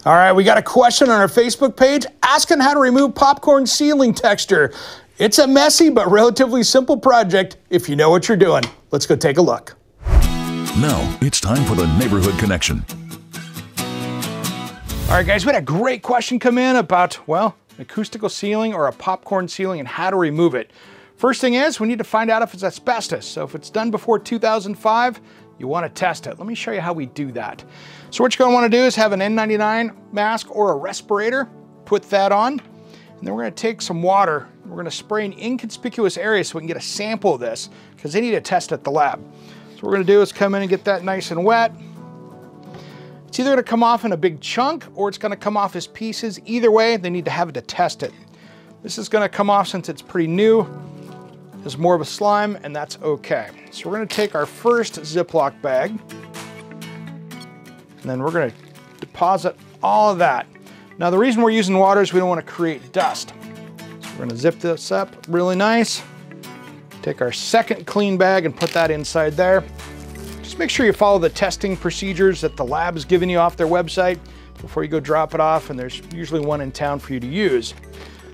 All right, we got a question on our Facebook page asking how to remove popcorn ceiling texture. It's a messy but relatively simple project if you know what you're doing. Let's go take a look. Now it's time for the Neighborhood Connection. All right, guys, we had a great question come in about, well, an acoustical ceiling or a popcorn ceiling and how to remove it. First thing is, we need to find out if it's asbestos. So if it's done before 2005, you want to test it. Let me show you how we do that. So what you're going to want to do is have an N95 mask or a respirator, put that on, and then we're going to take some water. We're going to spray an inconspicuous area so we can get a sample of this, because they need to test at the lab. So what we're going to do is come in and get that nice and wet. It's either going to come off in a big chunk or it's going to come off as pieces. Either way, they need to have it to test it. This is going to come off since it's pretty new. It's more of a slime, and that's okay. So we're going to take our first Ziploc bag, and then we're going to deposit all of that. Now the reason we're using water is we don't want to create dust. So we're going to zip this up really nice. Take our second clean bag and put that inside there. Just make sure you follow the testing procedures that the lab is giving you off their website before you go drop it off, and there's usually one in town for you to use.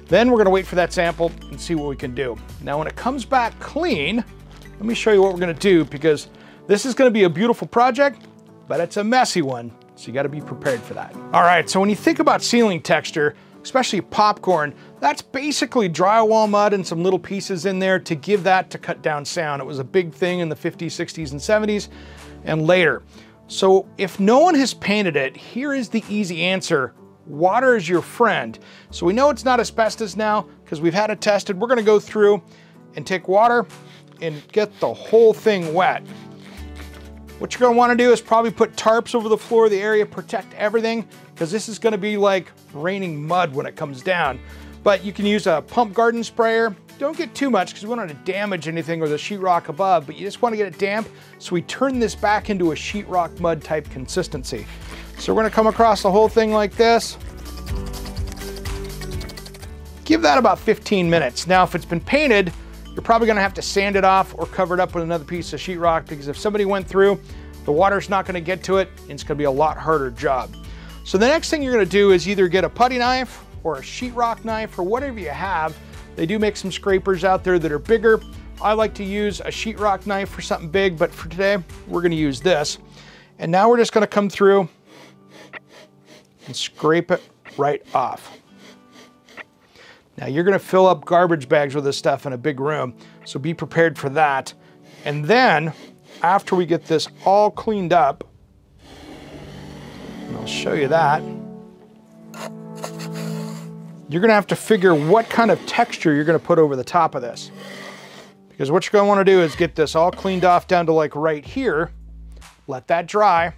Then we're going to wait for that sample and see what we can do. Now when it comes back clean, let me show you what we're going to do, because this is going to be a beautiful project, but it's a messy one, so you got to be prepared for that. All right, so when you think about ceiling texture, especially popcorn, that's basically drywall mud and some little pieces in there to give that to cut down sound. It was a big thing in the 50s, 60s, and 70s, and later. So if no one has painted it, here is the easy answer. Water is your friend. So we know it's not asbestos now because we've had it tested. We're going to go through and take water and get the whole thing wet. What you're going to want to do is probably put tarps over the floor of the area, protect everything, because this is going to be like raining mud when it comes down. But you can use a pump garden sprayer. Don't get too much because we don't want to damage anything or the sheetrock above, but you just want to get it damp so we turn this back into a sheetrock mud type consistency. So we're going to come across the whole thing like this. Give that about 15 minutes. Now if it's been painted, you're probably going to have to sand it off or cover it up with another piece of sheetrock, because if somebody went through, the water's not going to get to it and it's going to be a lot harder job. So the next thing you're going to do is either get a putty knife or a sheetrock knife or whatever you have. They do make some scrapers out there that are bigger. I like to use a sheetrock knife for something big, but for today, we're going to use this. And now we're just going to come through and scrape it right off. Now you're going to fill up garbage bags with this stuff in a big room, so be prepared for that. And then, after we get this all cleaned up, and I'll show you that, you're going to have to figure what kind of texture you're going to put over the top of this. Because what you're going to want to do is get this all cleaned off down to like right here, let that dry,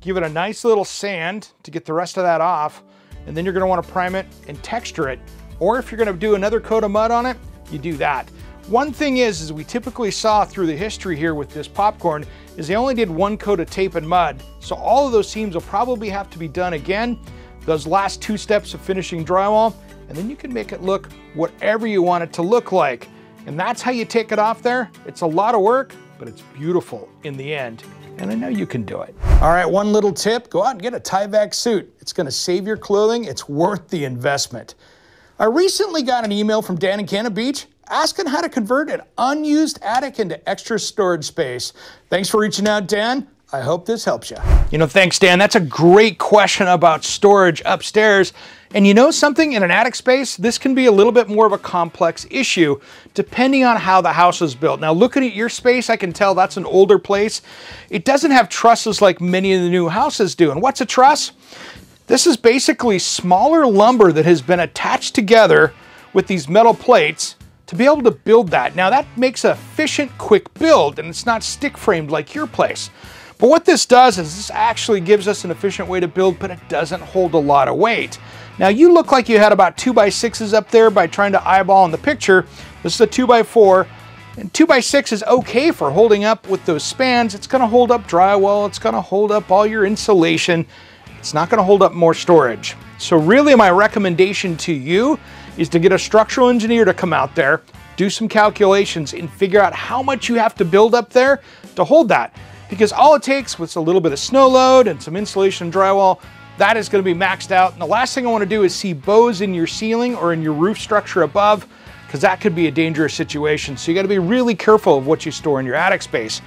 give it a nice little sand to get the rest of that off, and then you're going to want to prime it and texture it. Or if you're going to do another coat of mud on it, you do that. One thing is we typically saw through the history here with this popcorn is they only did one coat of tape and mud. So all of those seams will probably have to be done again, those last two steps of finishing drywall, and then you can make it look whatever you want it to look like. And that's how you take it off there. It's a lot of work, but it's beautiful in the end. And I know you can do it. All right, one little tip, go out and get a Tyvek suit. It's going to save your clothing. It's worth the investment. I recently got an email from Dan in Cannon Beach asking how to convert an unused attic into extra storage space. Thanks for reaching out, Dan. I hope this helps you. You know, thanks, Dan. That's a great question about storage upstairs. And you know something, in an attic space, this can be a little bit more of a complex issue depending on how the house is built. Now, looking at your space, I can tell that's an older place. It doesn't have trusses like many of the new houses do. And what's a truss? This is basically smaller lumber that has been attached together with these metal plates to be able to build that. Now that makes an efficient, quick build, and it's not stick framed like your place. But what this does is this actually gives us an efficient way to build, but it doesn't hold a lot of weight. Now you look like you had about 2x6s up there by trying to eyeball in the picture. This is a 2x4, and 2x6 is okay for holding up with those spans. It's gonna hold up drywall, it's gonna hold up all your insulation. It's not going to hold up more storage. So really my recommendation to you is to get a structural engineer to come out there, do some calculations, and figure out how much you have to build up there, to hold that. Because all it takes was a little bit of snow load and some insulation and drywall, that is going to be maxed out. And the last thing I want to do is see bows in your ceiling or in your roof structure above, because that could be a dangerous situation. So you got to be really careful of what you store in your attic space.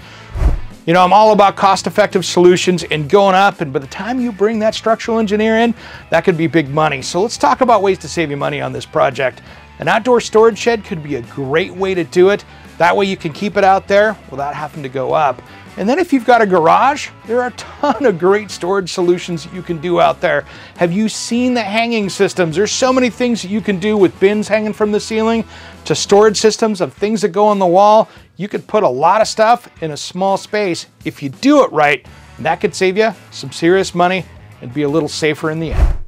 You know, I'm all about cost-effective solutions and going up, and by the time you bring that structural engineer in, that could be big money. So let's talk about ways to save you money on this project. An outdoor storage shed could be a great way to do it. That way you can keep it out there without having to go up. And then if you've got a garage, there are a ton of great storage solutions that you can do out there. Have you seen the hanging systems? There's so many things that you can do with bins hanging from the ceiling to storage systems of things that go on the wall. You could put a lot of stuff in a small space if you do it right, and that could save you some serious money and be a little safer in the end.